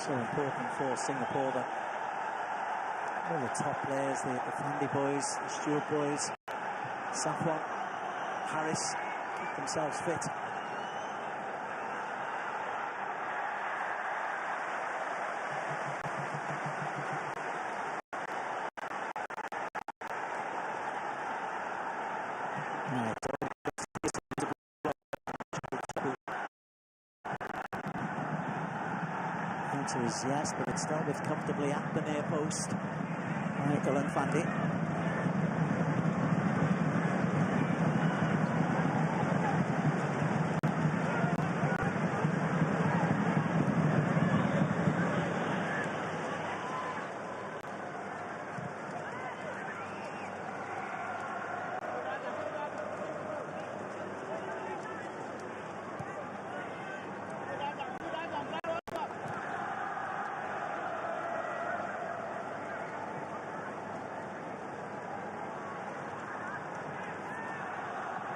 So important for Singapore that all the top players, the Fandi boys, the Stewart boys, Safwan, Harris, keep themselves fit. Yes, but it's dealt with comfortably at the near post. Michael and Fandi.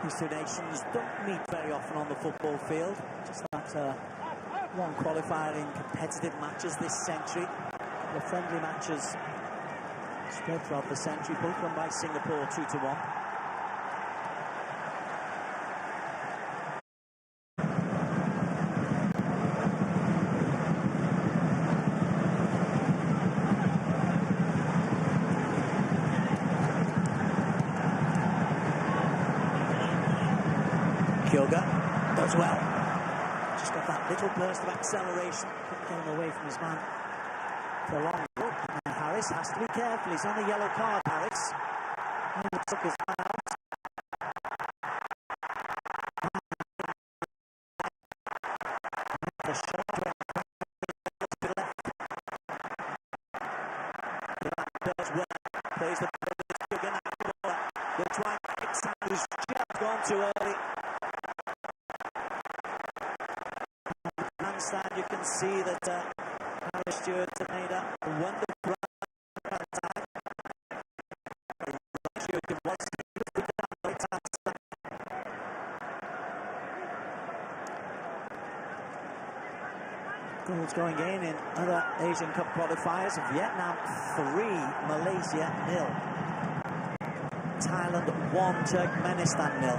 These two nations don't meet very often on the football field. Just that one qualifier in competitive matches this century. The friendly matches spread throughout the century, both won by Singapore 2-1. Kyoga does well. Just got that little burst of acceleration. Couldn't get him away from his man for a long look. And Harris has to be careful. He's on a yellow card, Harris. And he took his man out. The shot went to the left. The back does well. Plays the ball to Kyoga Nakamura. They'll try and kick Sam, who's just gone too early. You can see that Harris Stewart made a wonderful run time. Goals going in other Asian Cup qualifiers. Vietnam 3, Malaysia 0. Thailand 1, Turkmenistan 0.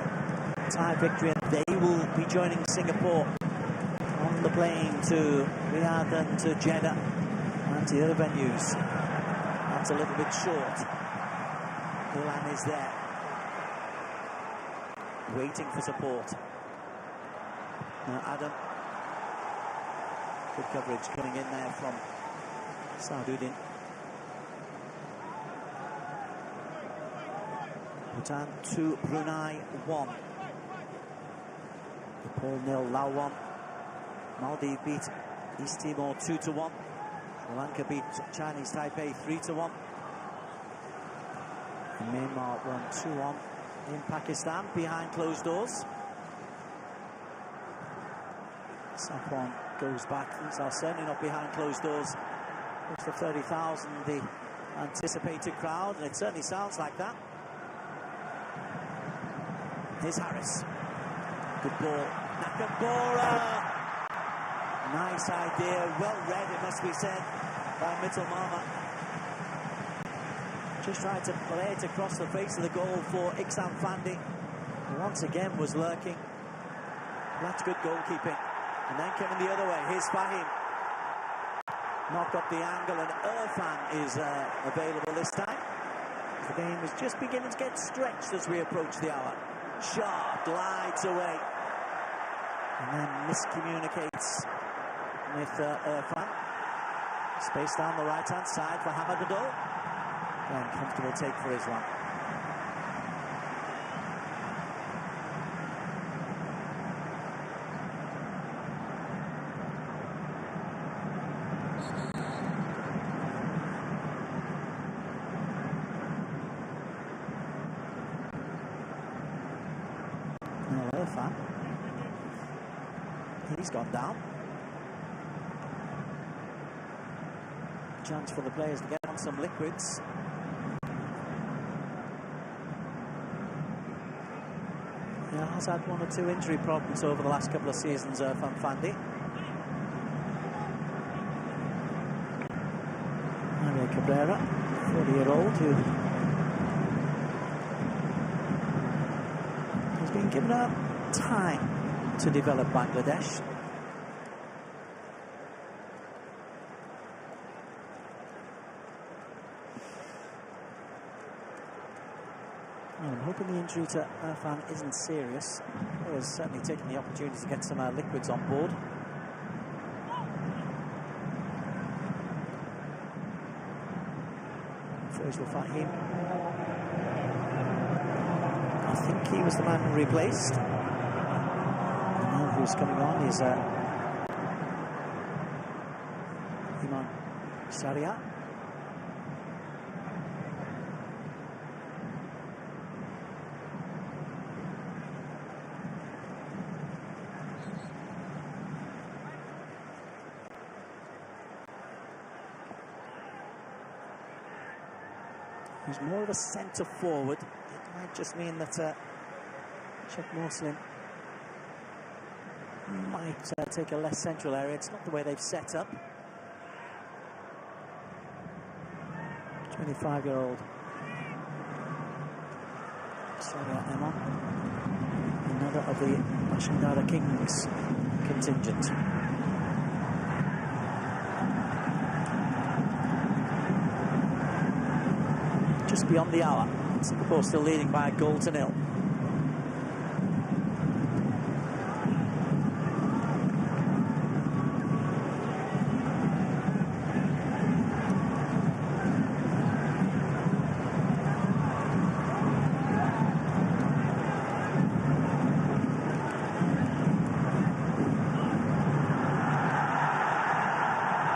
Thai victory, and they will be joining Singapore on the plane to Riyadh and to Jeddah and to the other venues. That's a little bit short. Milan is there, waiting for support. Now Adam, good coverage coming in there from Saududdin. Bhutan 2, Brunei 1. Nepal 0, Laos 1. Maldives beat East Timor 2-1. Sri Lanka beat Chinese Taipei 3-1. And Myanmar won 2-1 in Pakistan behind closed doors. Safwan goes back. These are certainly not behind closed doors. It's the 30,000, the anticipated crowd, and it certainly sounds like that. Here's Harris. Good ball. Nakamura! Nice idea, well read, it must be said, by Mittal Mama. Just tried to play it across the face of the goal for Iksan Fandi, who once again was lurking. That's good goalkeeping. And then coming the other way, here's Fahim. Knocked up the angle, and Irfan is available this time. The game is just beginning to get stretched as we approach the hour. Sharp glides away, and then miscommunicates with Irfan. Space down the right-hand side for Hamadadol. And comfortable take for Islam. Now Irfan. He's gone down. Chance for the players to get on some liquids. Yeah, has had one or two injury problems over the last couple of seasons, Irfan Fandi. Cabrera, 40-year-old, who has been given a time to develop Bangladesh. I'm hoping the injury to Irfan isn't serious. He has certainly taken the opportunity to get some liquids on board. First we'll fight him. I think he was the man who replaced. And now who's coming on is Iman Saria. He's more of a centre forward. It might just mean that Sheikh Muslim might take a less central area. It's not the way they've set up. 25-year-old Saria Emon, another of the Bashangara Kings contingent. Just beyond the hour, Singapore still leading by a goal to nil.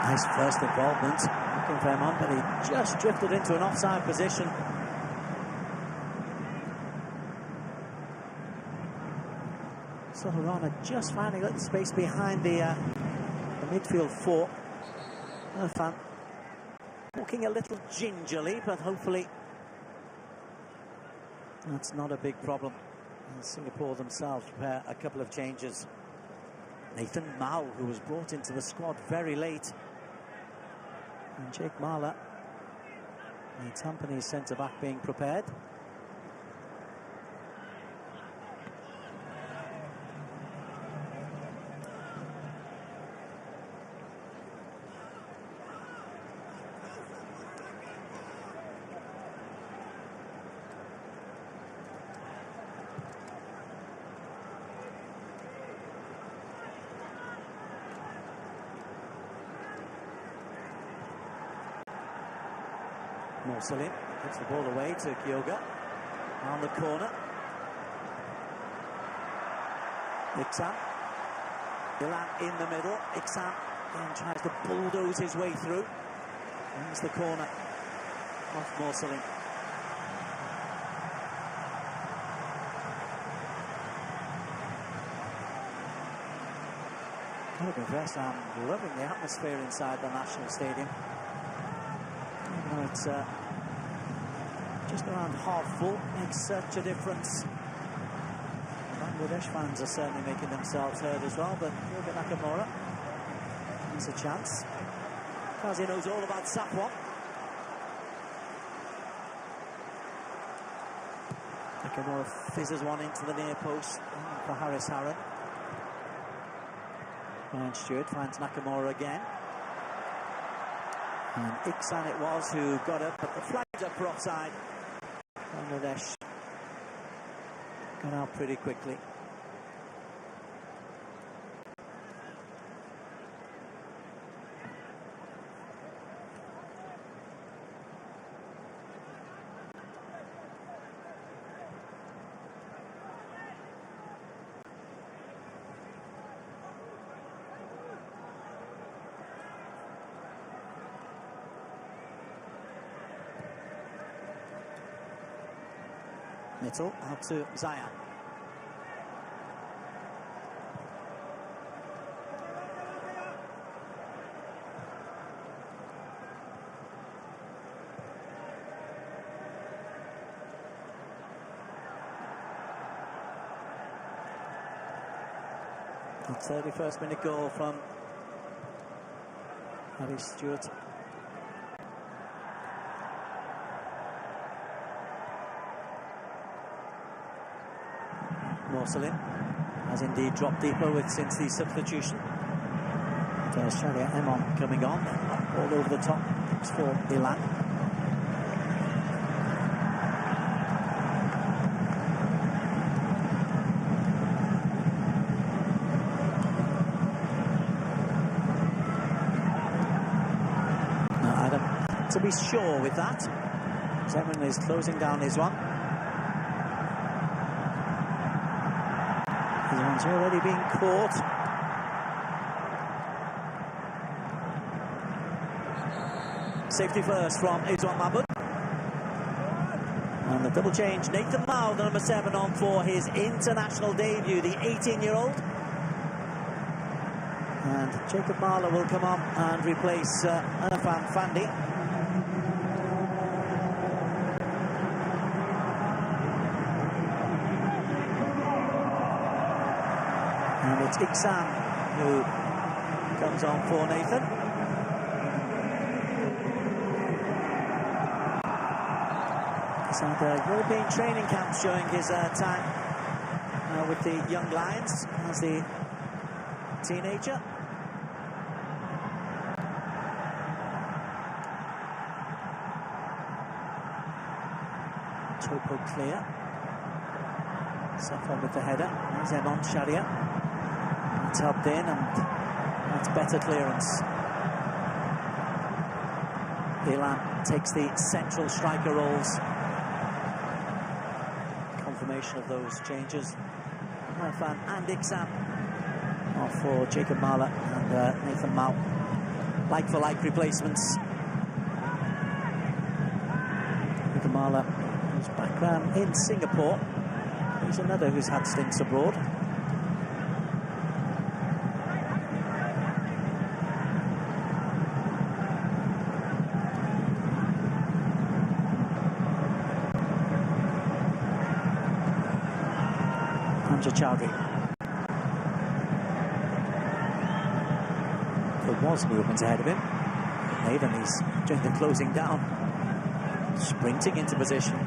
Nice first involvement from Fairmont, but he just drifted into an offside position. So Harana just finding a little space behind the midfield four. Irfan walking a little gingerly, but hopefully that's not a big problem. And Singapore themselves prepare a couple of changes. Nathan Mao, who was brought into the squad very late, and Jake Marler, the Tampines centre-back, being prepared. Morsalim gets the ball away to Kyoga on the corner. Iksan, Ilan in the middle. Iksan then tries to bulldoze his way through. Wins the corner off Morsalim. I'll confess, I'm loving the atmosphere inside the National Stadium. It's just around half full, makes such a difference. Bangladesh fans are certainly making themselves heard as well, but Yoga Nakamura has a chance. Kazi knows all about Safwan. Nakamura fizzes one into the near post for Haris Harron. Ryan Stewart finds Nakamura again. And Iksan it was who got up, but the flag's up for offside. Bangladesh got out pretty quickly. Mitchell out to Zayan. The 31st minute goal from Harry Stewart. Morcelin has indeed dropped deeper since the substitution. Shadia Emon coming on, all over the top for Ilan. Now Adam, to be sure with that, Zeman is closing down his one. His one's already been caught. Safety first from Ridwan Mahmoud. And the double change, Nathan Mao, the number 7, on for his international debut, the 18-year-old. And Jacob Marler will come on and replace Irfan Fandi. And it's Iksan who comes on for Nathan. He's had European training camps showing his time with the Young Lions as the teenager. Topo clear. Safon with the header. There's Emon Shadia. Tubbed in, and that's better clearance. Ilan takes the central striker roles. Confirmation of those changes. Irfan and Iksan off for Jacob Marler and Nathan Mao. Like-for-like replacements. Jacob Marler, whose background in Singapore. He's another who's had stints abroad. Chowdhury. There was movement ahead of him. Nathan, he's doing the closing down, sprinting into position.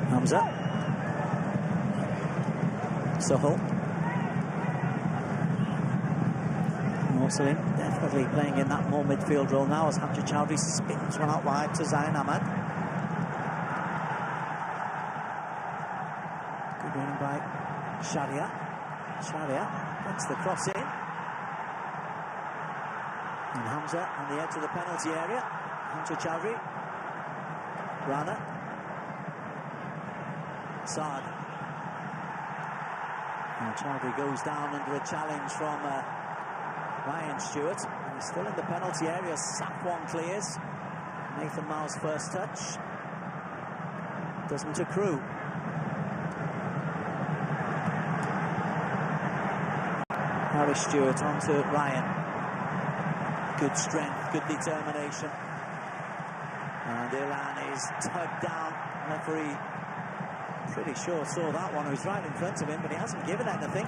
Hamza. Sohel. Morcelin definitely playing in that more midfield role now as Hamza Chowdhury spins one out wide to Zain Ahmad. By Shadia. Shadia gets the cross in. And Hamza on the edge of the penalty area. Hamza Chowdhury. Rana. Saad. And Chowdhury goes down under a challenge from Ryan Stewart. And he's still in the penalty area. Safwan clears. Nathan Mao's first touch doesn't accrue. Harry Stewart onto Ryan. Good strength, good determination. And Ilan is tugged down. Referee pretty sure saw that one. He was right in front of him, but he hasn't given anything.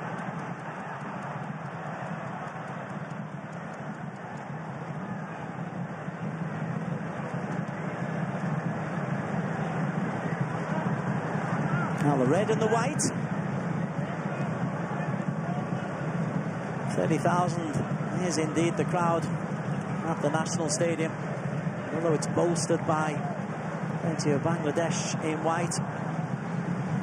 Now the red and the white. 30,000 is indeed the crowd at the National Stadium, although it's bolstered by plenty of Bangladesh in white.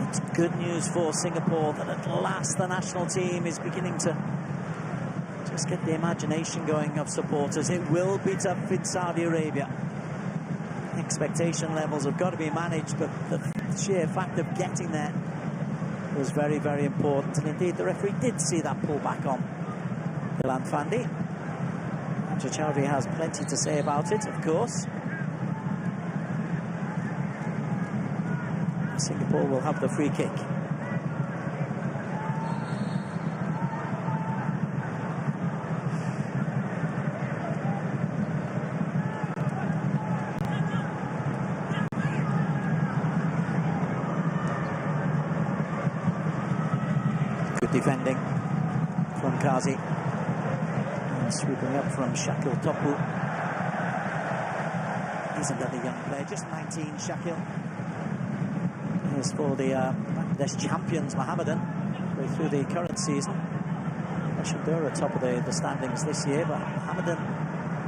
It's good news for Singapore that at last the national team is beginning to just get the imagination going of supporters. It will be tough in Saudi Arabia. Expectation levels have got to be managed, but the sheer fact of getting there was very, very important. And indeed, the referee did see that pull back on Irfan Fandi. Hamza Chowdhury has plenty to say about it, of course. Singapore will have the free kick. Good defending from Kazi. Sweeping up from Shakil Topu. He's another young player, just 19, Shakil. As for the Bangladesh champions, Mohammedan, through the current season, Pashandura top of the standings this year, but Mohammedan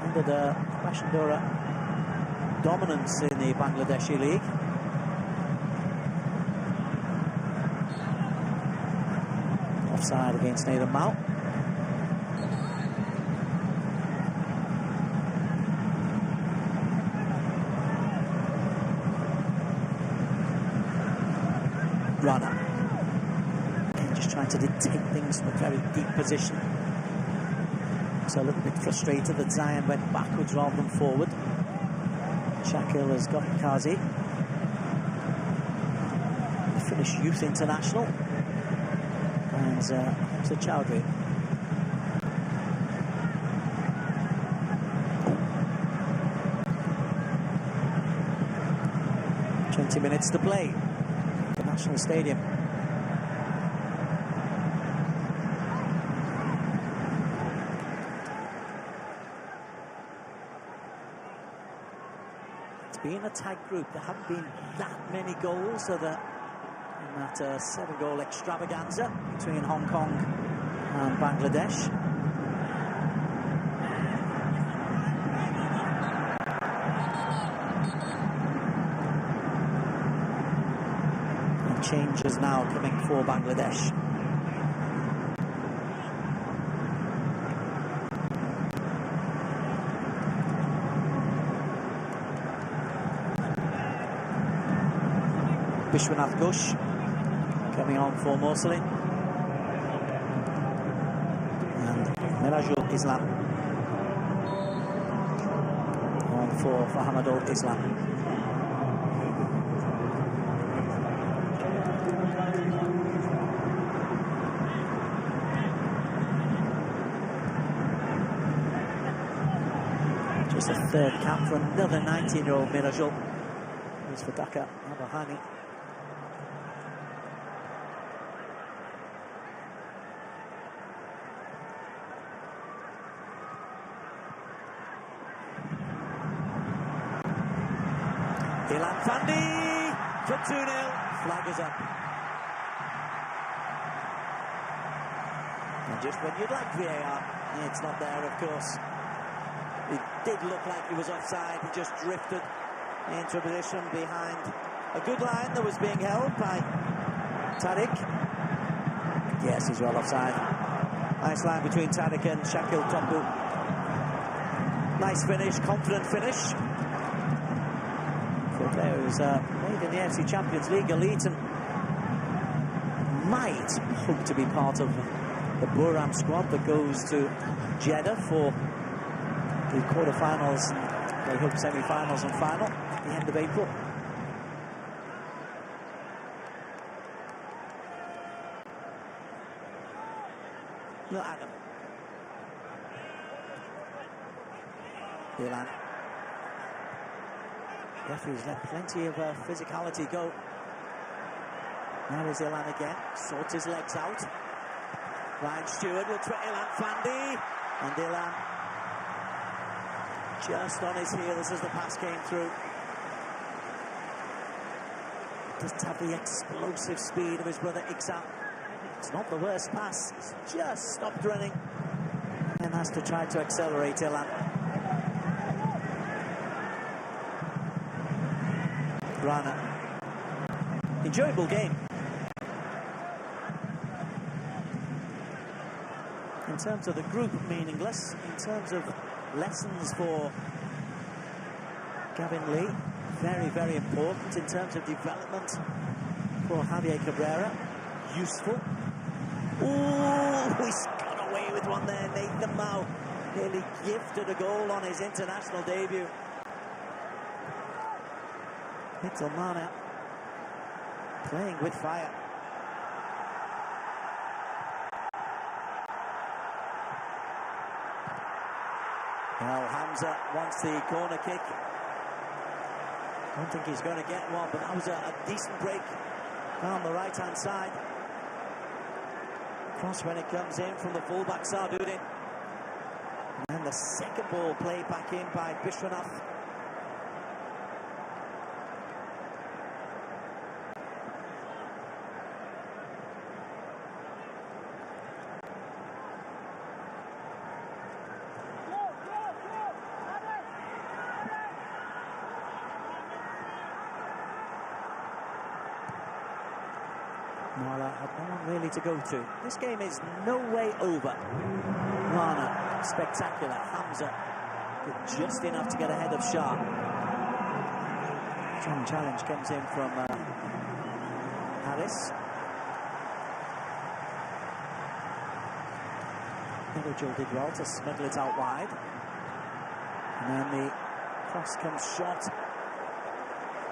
under the Pashandura dominance in the Bangladeshi league. Offside against Nathan Mao. Rana. Again, just trying to dictate things from a very deep position. So a little bit frustrated that Zion went backwards rather than forward. Shakil has got Kazi, the Finnish youth international, and Hamza Chowdhury. "20 minutes to play." The National Stadium. It's been a tight group. There haven't been that many goals in that 7-goal extravaganza between Hong Kong and Bangladesh. Changes now coming for Bangladesh. Vishwanath Ghosh coming on for Morsali. And Mirajul Islam on for Fahamadul Islam. Just a third cap for another 19-year-old Mirajul. Here's for Dhaka Abahani. Ilan Fandi for 2-0. Flag is up. And just when you'd like VAR, it's not there, of course. It did look like he was offside. He just drifted into a position behind a good line that was being held by Tariq. Yes, he's well offside. Nice line between Tariq and Shakil Tombu. Nice finish, confident finish. For a player who's played in the AFC Champions League elite and might hope to be part of the Buram squad that goes to Jeddah for the quarter-finals, they hope semi-finals and final at the end of April. No, Adam. Ilan. Referee's let plenty of physicality go. Now is Ilan again, sorts his legs out. Ryan Stewart looks for Ilan Fandi, and Ilan just on his heels as the pass came through. Doesn't have the explosive speed of his brother Iksan. It's not the worst pass, he's just stopped running and has to try to accelerate Ilan. Rana. Enjoyable game. In terms of the group, meaningless. In terms of lessons for Gavin Lee, very, very important. In terms of development for Javier Cabrera, useful. Ooh, he's got away with one there. Nathan Mao nearly gifted a goal on his international debut. Hittelmana playing with fire. Well, Hamza wants the corner kick. I don't think he's going to get one, but that was a decent break down the right-hand side. Cross when it comes in from the fullback, Sarduddin. And the second ball played back in by Bishwanath. had no one really to go to. This game is no way over. Rana, spectacular. Hamza did just enough to get ahead of Shah. Strong challenge comes in from Harris. Virgil did well to smuggle it out wide. And then the cross comes short.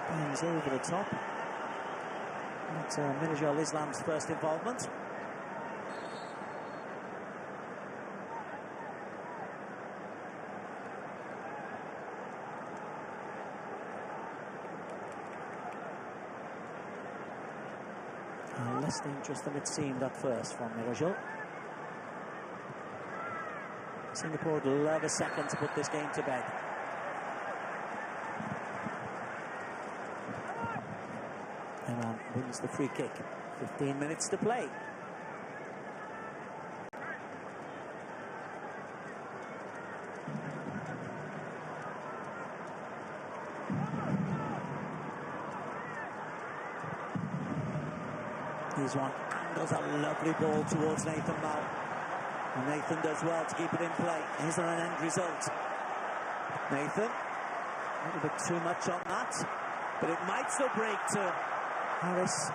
Bends over the top. That's Mirajul Islam's first involvement. Less dangerous than it seemed at first from Mirajul. Singapore would love a second to put this game to bed. Eman wins the free kick. 15 minutes to play. Here's one. Angles a lovely ball towards Nathan Mao. And Nathan does well to keep it in play. Here's an end result. Nathan, a little bit too much on that, but it might still break to Harris.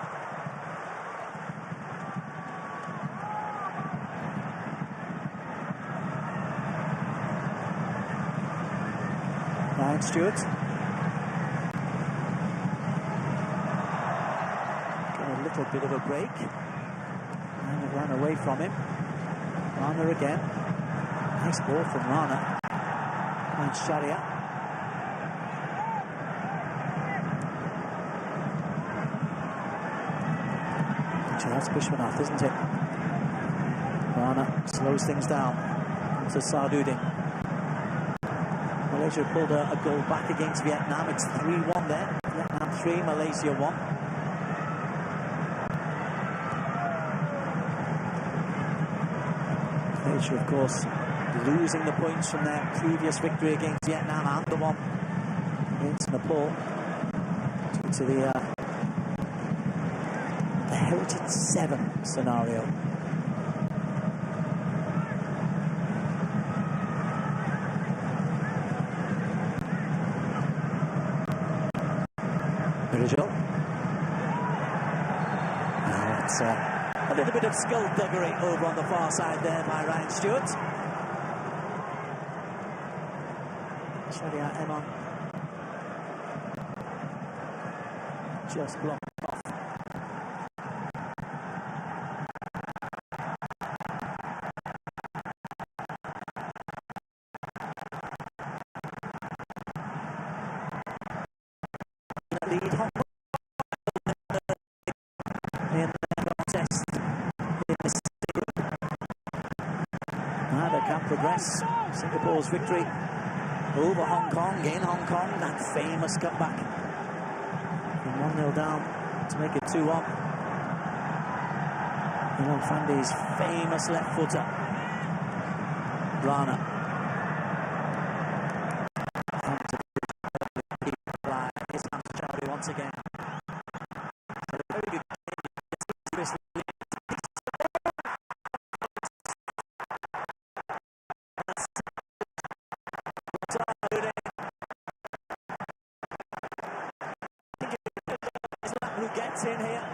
Ryan Stewart. Got a little bit of a break. And it ran away from him. Rana again. Nice ball from Rana. And Sharia. Actually, that's Bishwanath, isn't it? Rana slows things down. To Sarduddin. Malaysia pulled a goal back against Vietnam. It's 3-1 there. Vietnam 3, Malaysia 1. Malaysia, of course, losing the points from their previous victory against Vietnam and the one against Nepal due to the Heritage 7 scenario. Mirajul. Now it's a little bit of skullduggery over on the far side there by Ryan Stewart. Sharia Eman just blocked off. Lead Hong Kong in the contest in the group. Now they can progress. Singapore's victory over Hong Kong, in Hong Kong, that famous comeback. From 1-0 down to make it 2-1. Imran Fandi's famous left footer. Rana. Islam Chowdhury once again. So a very good game. Who gets in here?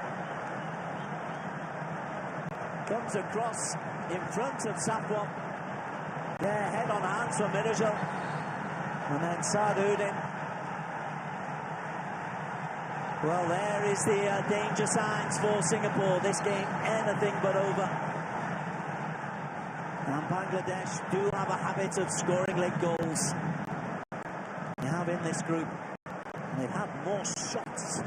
Comes across in front of Safwan. Yeah, head on hands from Mirajul. And then Sarduddin. Well, there is the danger signs for Singapore. This game, anything but over. And Bangladesh do have a habit of scoring late goals. They have in this group. And they've had more shots.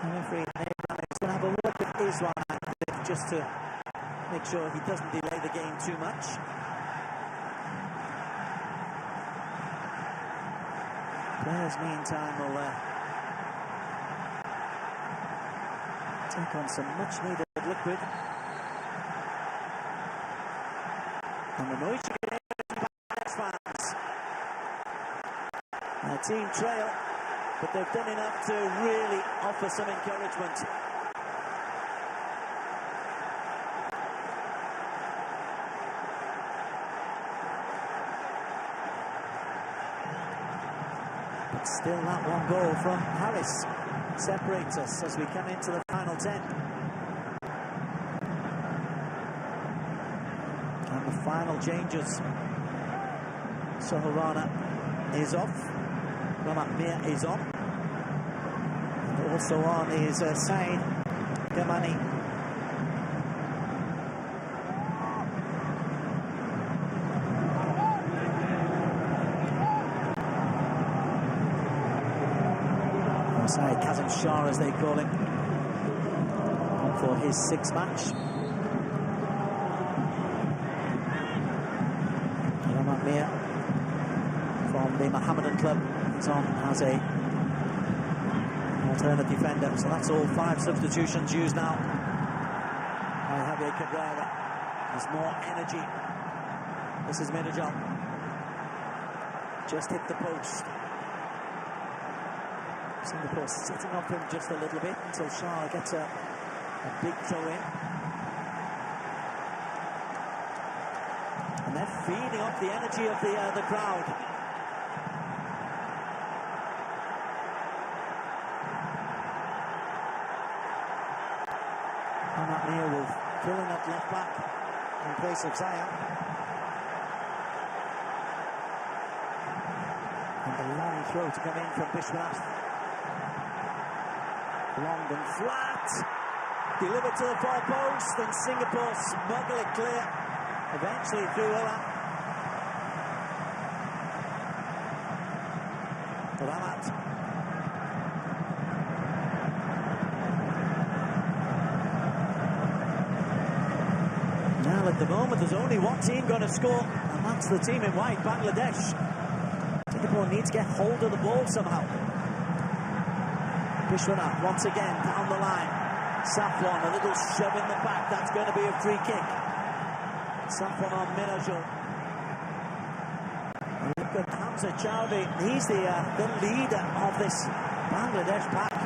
The referee is going to have a word with Islam just to make sure he doesn't delay the game too much. Players, meantime, will take on some much-needed liquid. And the noise you get from Bangladesh fans. team trail, but they've done enough to really offer some encouragement. But still, that one goal from Harris separates us as we come into the final 10. And the final changes. Sohorana is off. Ramat Mir is on. And also on is Said Gamani. Said Kazim Shah, as they call him, on for his 6th match. Ramat Mir from the Mohammedan club is on as a alternate defender. So that's all 5 substitutions used now by Javier Cabrera. There's more energy. This is Middlejohn. Just hit the post. Singapore sitting off him just a little bit until Shah gets a big throw in. And they're feeding off the energy of the crowd. Ramat Mir will fill in at left back in place of Zion. And a long throw to come in from Bishwanath. Long and flat, delivered to the far post, and Singapore smuggle it clear, eventually through Ola. Ramat. Now at the moment there's only one team going to score, and that's the team in white, Bangladesh. Singapore needs to get hold of the ball somehow. Bishwanath once again down the line. Safwan, a little shove in the back. That's going to be a free kick. Safwan on Minajul. Look at Hamza Chowdhury. He's the leader of this Bangladesh pack.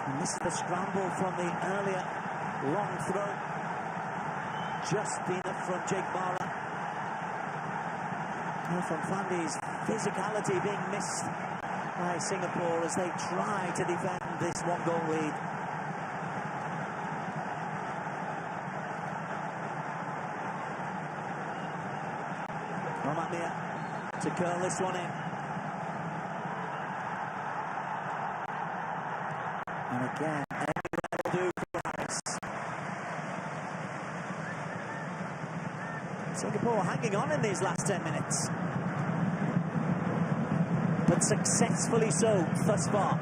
And this is the scramble from the earlier long throw. Just enough from Jake Mara. From Fandi's physicality being missed by Singapore as they try to defend this 1-goal lead. Ramat Mir to curl this one in. And again, anywhere will do for Harris. Singapore hanging on in these last 10 minutes. But successfully so thus far.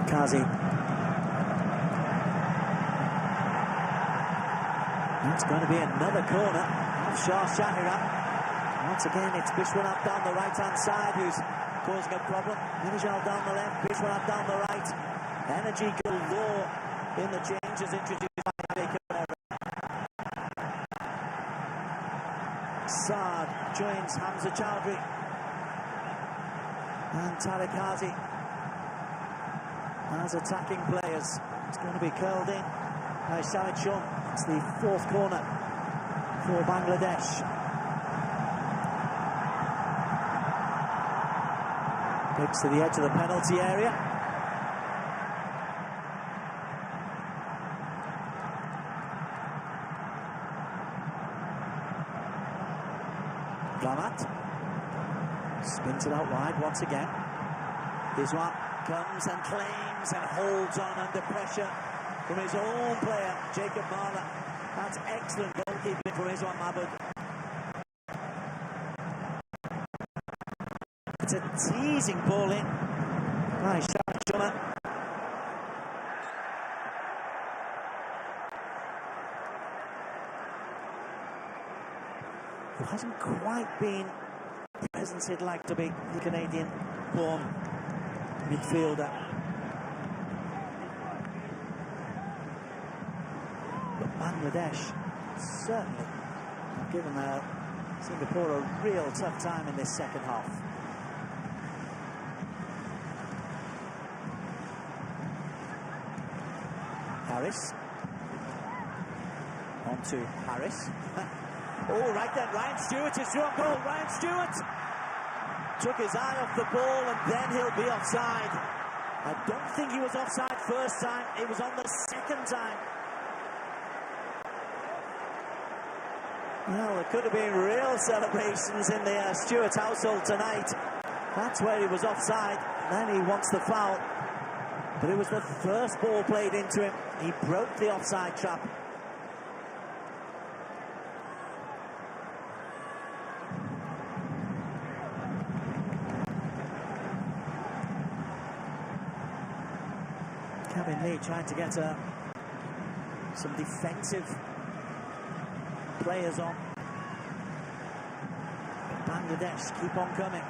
Kazi. That's going to be another corner of Shah Shahira. Once again, it's Bishwanath down the right-hand side who's causing a problem. Minajal down the left, Bishwanath down the right. Energy galore in the changes introduced by Jacob Cabrera. Saad joins Hamza Chowdhury and Tariq Hazi as attacking players. It's going to be curled in by Shahid Shum. It's the 4th corner for Bangladesh. Picks to the edge of the penalty area. Ramat spins it out wide once again. This one comes and claims and holds on under pressure from his own player, Jacob Mara. That's excellent goalkeeping from Iswan Mahmood. It's a teasing ball in by Shah Shuma. Who hasn't quite been the presence he'd like to be, the Canadian-born midfielder. But Bangladesh certainly have given Singapore a real tough time in this second half. Harris. On to Harris. Oh, right then, Ryan Stewart is through on goal. Ryan Stewart took his eye off the ball and then he'll be offside. I don't think he was offside first time. It was on the second time. Well, there could have been real celebrations in the Stewart household tonight. That's where he was offside. Then he wants the foul. But it was the first ball played into him. He broke the offside trap. Kevin Lee trying to get some defensive players on. Bangladesh keep on coming.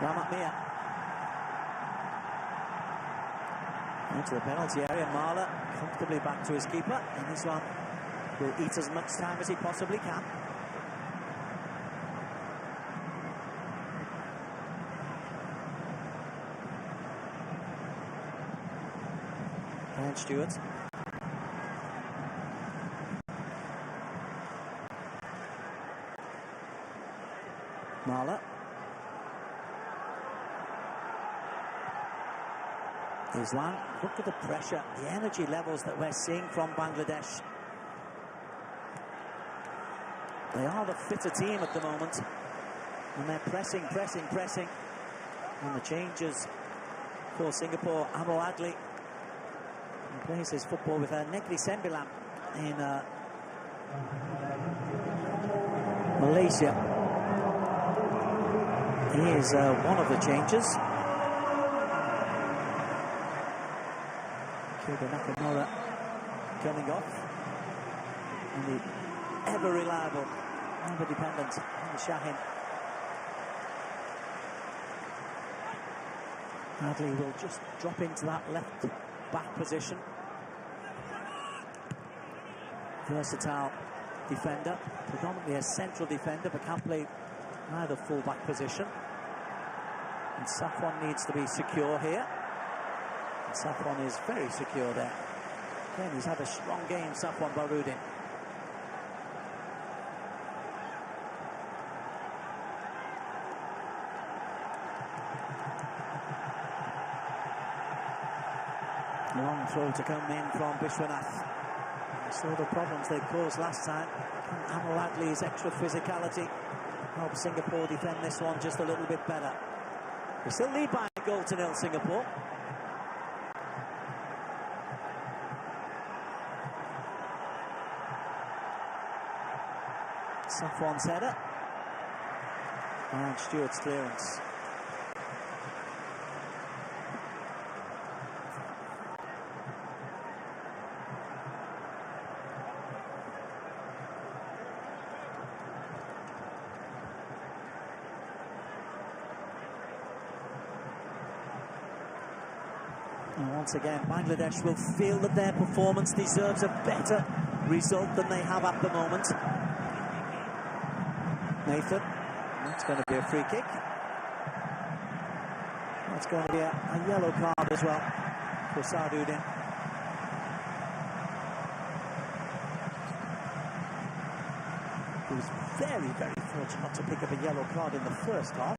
Rahmat Mia. Into the penalty area. Marler comfortably back to his keeper. And this one will eat as much time as he possibly can. And Stewart. Marler. Islam, look at the pressure, the energy levels that we're seeing from Bangladesh. They are the fitter team at the moment. And they're pressing. And the changes for Singapore. Anwar Adli plays his football with Negri Sembilan in Malaysia. He is one of the changes. Kuba Nakamura coming off. And the ever reliable, ever dependent Shahin. Adli will just drop into that left back position. Versatile defender, predominantly a central defender, but can play either full back position. And Safwan needs to be secure here. And Safwan is very secure there. Again, he's had a strong game, Safwan Bahrudin. Long throw to come in from Bishwanath. We saw the problems they caused last time. Anwar Adli's extra physicality helps Singapore defend this one just a little bit better. We still lead by a goal to nil, Singapore. Safwan's header. And Stewart's clearance. And once again, Bangladesh will feel that their performance deserves a better result than they have at the moment. Nathan, that's going to be a free kick. That's going to be a yellow card as well for Sarduddin. He was very, very fortunate to pick up a yellow card in the first half.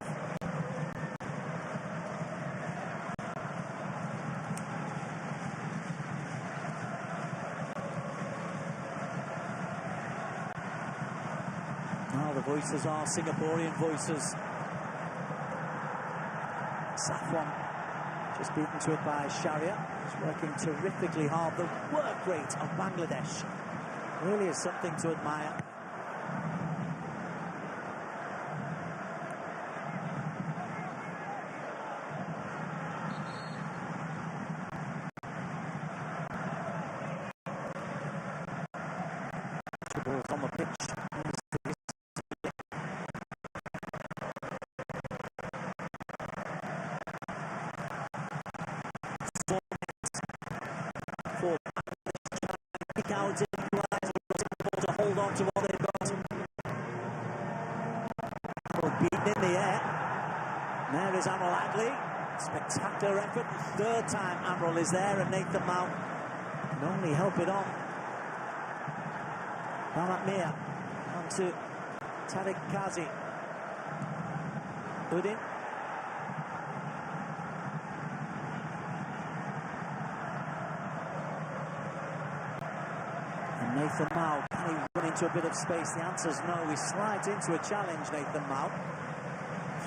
Now the voices are Singaporean voices. Safwan just beaten to it by Sharia. He's working terrifically hard. The work rate of Bangladesh really is something to admire. Ball from the pitch. is Amrul Adli. Spectacular effort. Third time Amrul is there, and Nathan Mount can only help it on. Rahmat Mia on to Tariq Kazi. Udin. And Nathan Mount, can he run into a bit of space? The answer is no. He slides into a challenge, Nathan Mount.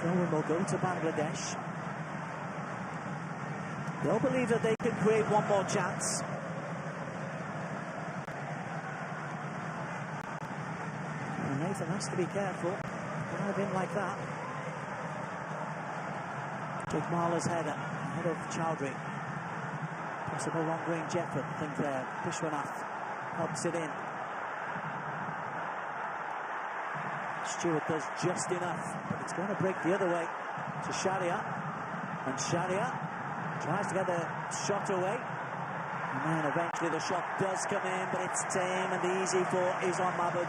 Throw-in will go to Bangladesh. They'll believe that they can create one more chance. And Nathan has to be careful. Dive in like that. Jagmala's header ahead of Chowdhury. Possible long-range effort, I think there. Vishwanath helps it in. Stewart does just enough, but it's going to break the other way to Sharia. And Sharia tries to get the shot away. And then eventually the shot does come in, but it's tame and easy for Izwan Mahmood.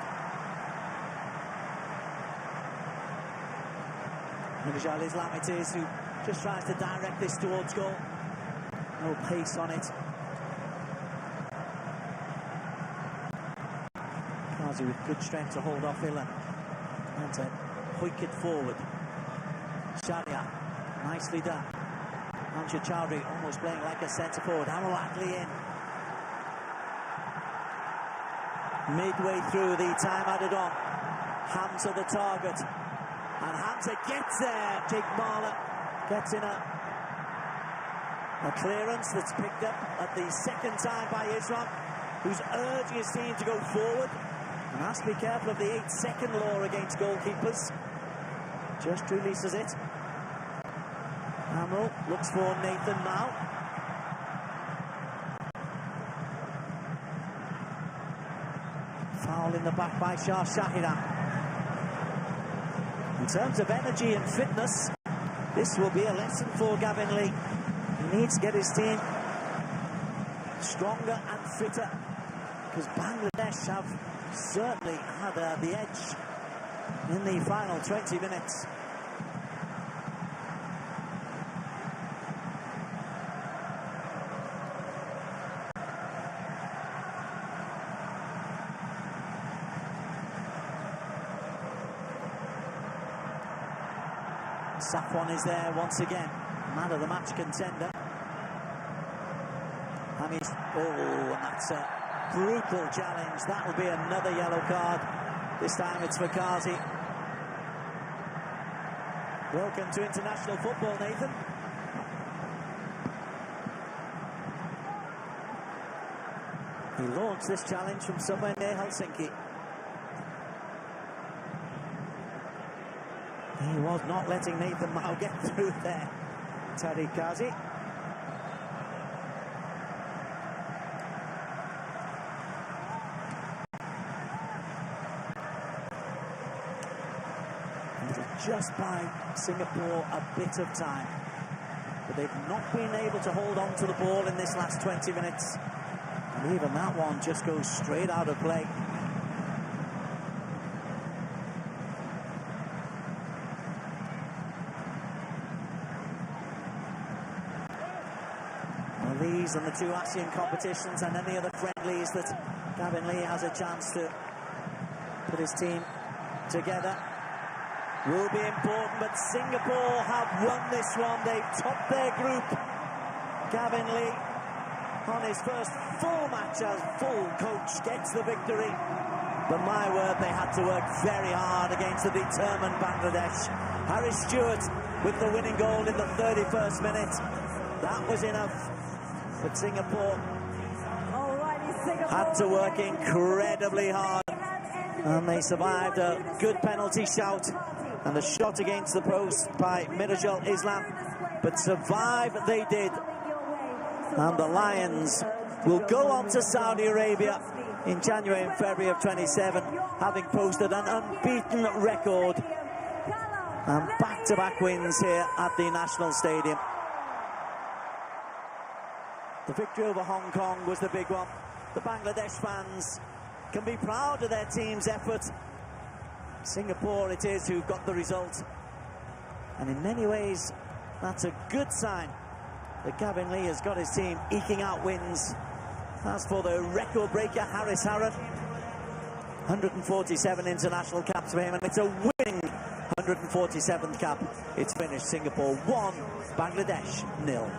Mirjal Islam it is who just tries to direct this towards goal. No pace on it. Kazi with good strength to hold off Ilan. And to hoik it forward. Sharia, nicely done. Amjad Chowdhury almost playing like a centre forward. Amrul Adli in. Midway through the time added on. Hamza the target. And Hamza gets there. Jagmala gets in a clearance that's picked up at the second time by Islam, who's urging his team to go forward. And has to be careful of the 8-second law against goalkeepers. Just releases it. Amrul looks for Nathan Mount. Foul in the back by Shah Shahida. In terms of energy and fitness, this will be a lesson for Gavin Lee. He needs to get his team stronger and fitter, because Bangladesh have certainly had the edge in the final 20 minutes. Safwan is there once again, man of the match contender. And that's a brutal challenge. That will be another yellow card. This time it's for Kazi. Welcome to international football, Nathan. He launched this challenge from somewhere near Helsinki. He was not letting Nathan Mao get through there. Tariq Kazi. Just by Singapore a bit of time, but they've not been able to hold on to the ball in this last 20 minutes, and even that one just goes straight out of play. Well, these and the two ASEAN competitions and any other friendlies that Gavin Lee has a chance to put his team together will be important, but Singapore have won this one. They've topped their group. Gavin Lee, on his first full match as full coach, gets the victory. But my word, they had to work very hard against the determined Bangladesh. Harry Stewart with the winning goal in the 31st minute. That was enough. But Singapore had to work incredibly hard. And they survived a good penalty shout and a shot against the post by Mirjal Islam, but survive they did. And the Lions will go on to Saudi Arabia in January and February of 27, having posted an unbeaten record and back-to-back wins here at the National Stadium. The victory over Hong Kong was the big one. The Bangladesh fans can be proud of their team's effort. Singapore it is who've got the result, and in many ways That's a good sign that Gavin Lee has got his team eking out wins. As for the record breaker, Haris Harun, 147 international caps for him, and it's a winning 147th cap. It's finished Singapore 1, Bangladesh 0.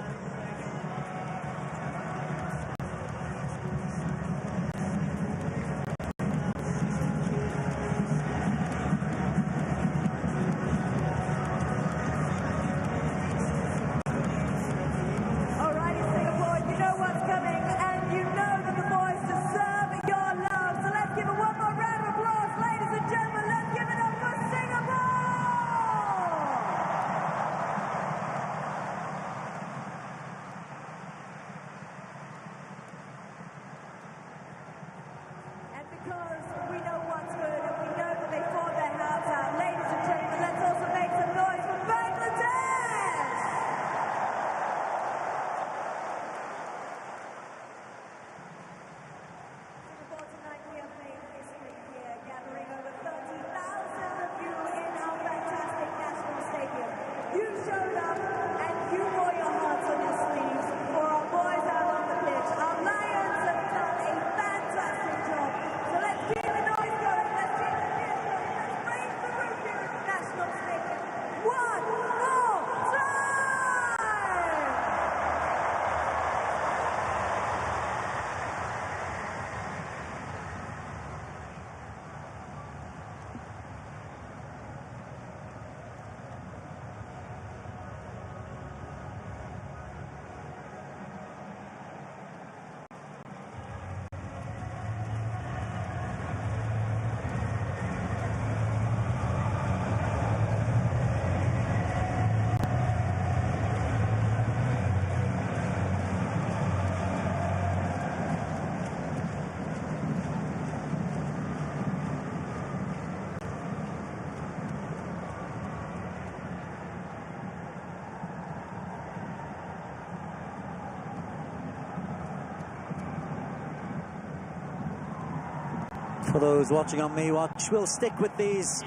For those watching on MeWatch, we'll stick with these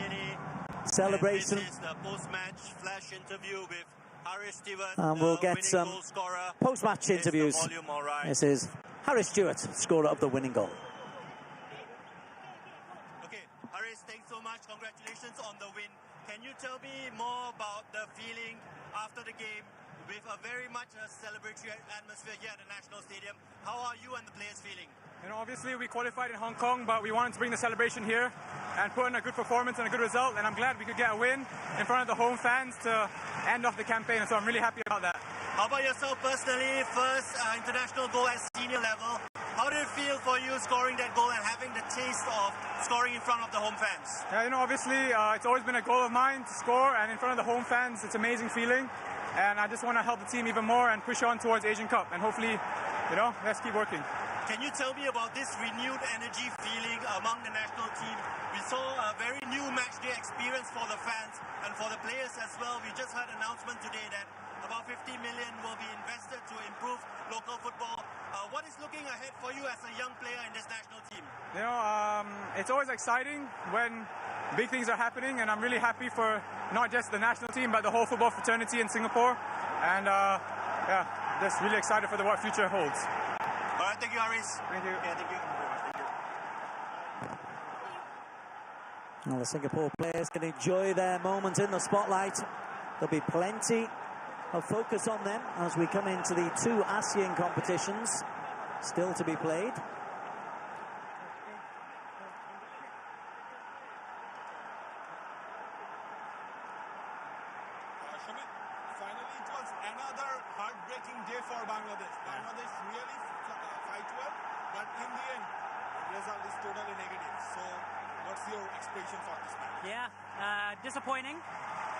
celebrations. This is the post-match flash interview with Harris Stewart, and we'll get some post-match interviews. This is Harris Stewart, scorer of the winning goal. Okay, Harris, thanks so much. Congratulations on the win. Can you tell me more about the feeling after the game with a very much a celebratory atmosphere here at the National Stadium? How are you and the players feeling? You know, obviously we qualified in Hong Kong, but we wanted to bring the celebration here and put in a good performance and a good result, and I'm glad we could get a win in front of the home fans to end off the campaign, so I'm really happy about that. How about yourself personally? First international goal at senior level. How did it feel for you scoring that goal and having the taste of scoring in front of the home fans? Yeah, you know, obviously it's always been a goal of mine to score, and in front of the home fans, it's an amazing feeling, and I just want to help the team even more and push on towards Asian Cup, and hopefully, you know, let's keep working. Can you tell me about this renewed energy feeling among the national team? We saw a very new matchday experience for the fans and for the players as well. We just heard an announcement today that about 50 million will be invested to improve local football. What is looking ahead for you as a young player in this national team? You know, it's always exciting when big things are happening, and I'm really happy for not just the national team but the whole football fraternity in Singapore. And yeah, just really excited for what future holds. All right, thank you, Harris. Thank you. Yeah, thank you. Well, the Singapore players can enjoy their moment in the spotlight. There'll be plenty of focus on them as we come into the two ASEAN competitions still to be played. Finally, it was another heartbreaking day for Bangladesh. Bangladesh really fight well, but in the end, the result is totally negative. So, what's your expectation for this match? Yeah, disappointing.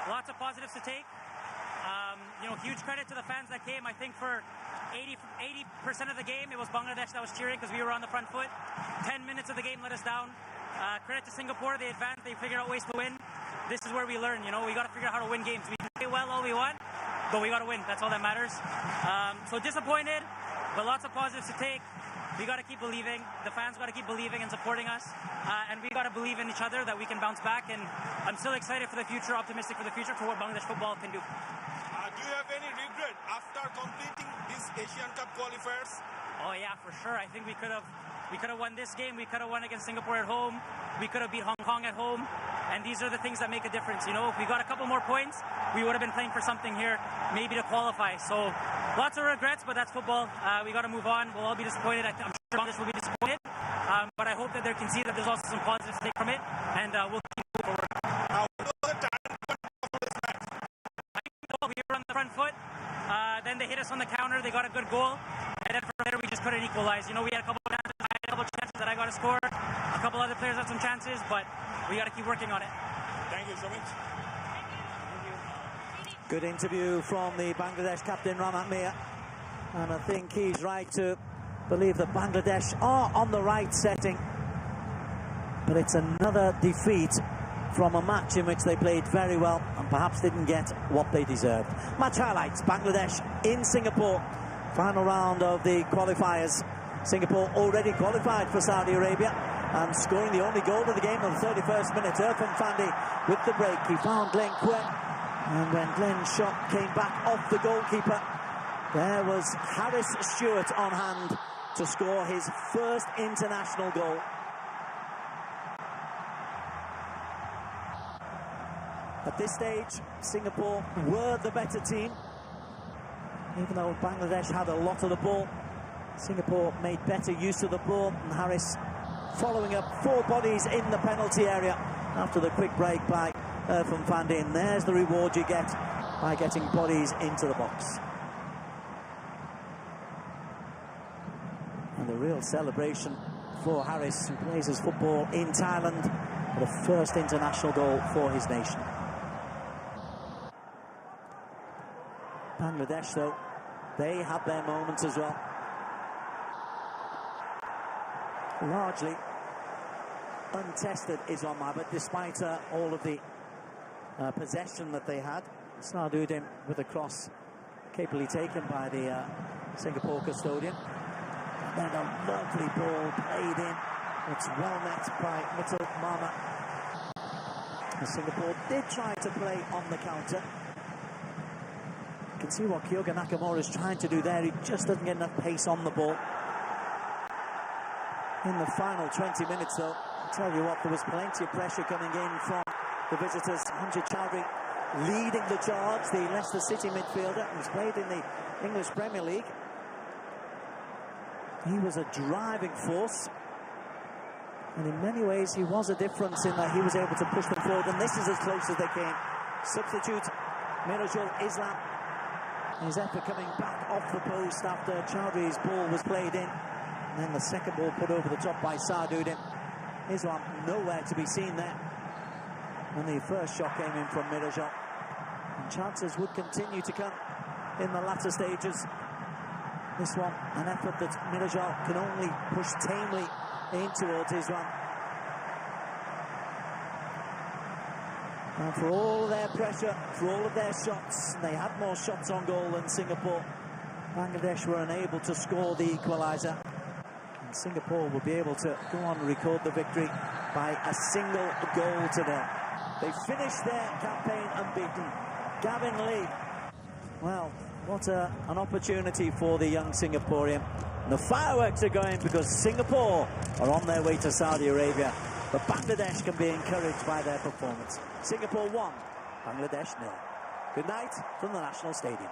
Lots of positives to take. You know, huge credit to the fans that came. I think for 80% of the game, it was Bangladesh that was cheering because we were on the front foot. 10 minutes of the game let us down. Credit to Singapore, they advanced, they figured out ways to win. This is where we learn, you know, we got to figure out how to win games. We can play well all we want, but we got to win. That's all that matters. So disappointed, but lots of positives to take. We got to keep believing. The fans got to keep believing and supporting us. And we got to believe in each other that we can bounce back. And I'm still excited for the future, optimistic for the future, for what Bangladesh football can do. do you have any regret after completing these Asian Cup qualifiers? Oh yeah, for sure. I think we could have won this game. We could have won against Singapore at home. We could have beat Hong Kong at home. And these are the things that make a difference. You know, if we got a couple more points, we would have been playing for something here, maybe to qualify. So lots of regrets, but that's football. We got to move on. We'll all be disappointed. I'm sure Bangladesh will be disappointed. But I hope that they can see that there's also some positives to take from it, and we'll keep moving forward. We were on the front foot. Then they hit us on the counter. They got a good goal, and then from there we just couldn't equalize. You know, we had a couple of chances that I got to score. A couple other players had some chances, but we got to keep working on it. Thank you so much. Good interview from the Bangladesh captain Rahmat Mir, and I think he's right to believe that Bangladesh are on the right setting, but it's another defeat from a match in which they played very well and perhaps didn't get what they deserved. Match highlights: Bangladesh in Singapore, final round of the qualifiers. Singapore already qualified for Saudi Arabia and scoring the only goal of the game on the 31st minute. Irfan Fandi with the break, he found Glenn Quinn, and when Glenn's shot came back off the goalkeeper, there was Harris Stewart on hand to score his first international goal. At this stage, Singapore were the better team. Even though Bangladesh had a lot of the ball, Singapore made better use of the ball, and Harris following up 4 bodies in the penalty area after the quick break by Irfan Fandi. And there's the reward you get by getting bodies into the box. And the real celebration for Harris, who plays his football in Thailand, for the first international goal for his nation. Bangladesh, though, they had their moments as well. Largely untested Islam Mahbub, despite all of the possession that they had. Sarduddin with a cross capably taken by the Singapore custodian. Then a lovely ball played in. It's well met by Mittal Mama. Singapore did try to play on the counter. You can see what Kyoga Nakamura is trying to do there. He just doesn't get enough pace on the ball. In the final 20 minutes, though, I'll tell you what, there was plenty of pressure coming in from the visitors. Amjad Chowdhury leading the charge, the Leicester City midfielder, who's played in the English Premier League. He was a driving force, and in many ways he was a difference in that he was able to push them forward, and this is as close as they came. Substitute Mirajul Islam, his effort coming back off the post after Chowdhury's ball was played in. And then the second ball put over the top by Sarduddin. Islam nowhere to be seen there. And the first shot came in from Mirajul. And chances would continue to come in the latter stages. This one, an effort that Mirajul can only push tamely in towards Islam. And for all of their pressure, for all of their shots, they had more shots on goal than Singapore. Bangladesh were unable to score the equaliser. Singapore will be able to go on and record the victory by a single goal to nil. They finished their campaign unbeaten. Gavin Lee, well, what an opportunity for the young Singaporean. And the fireworks are going because Singapore are on their way to Saudi Arabia. But Bangladesh can be encouraged by their performance. Singapore 1, Bangladesh 0. Good night from the National Stadium.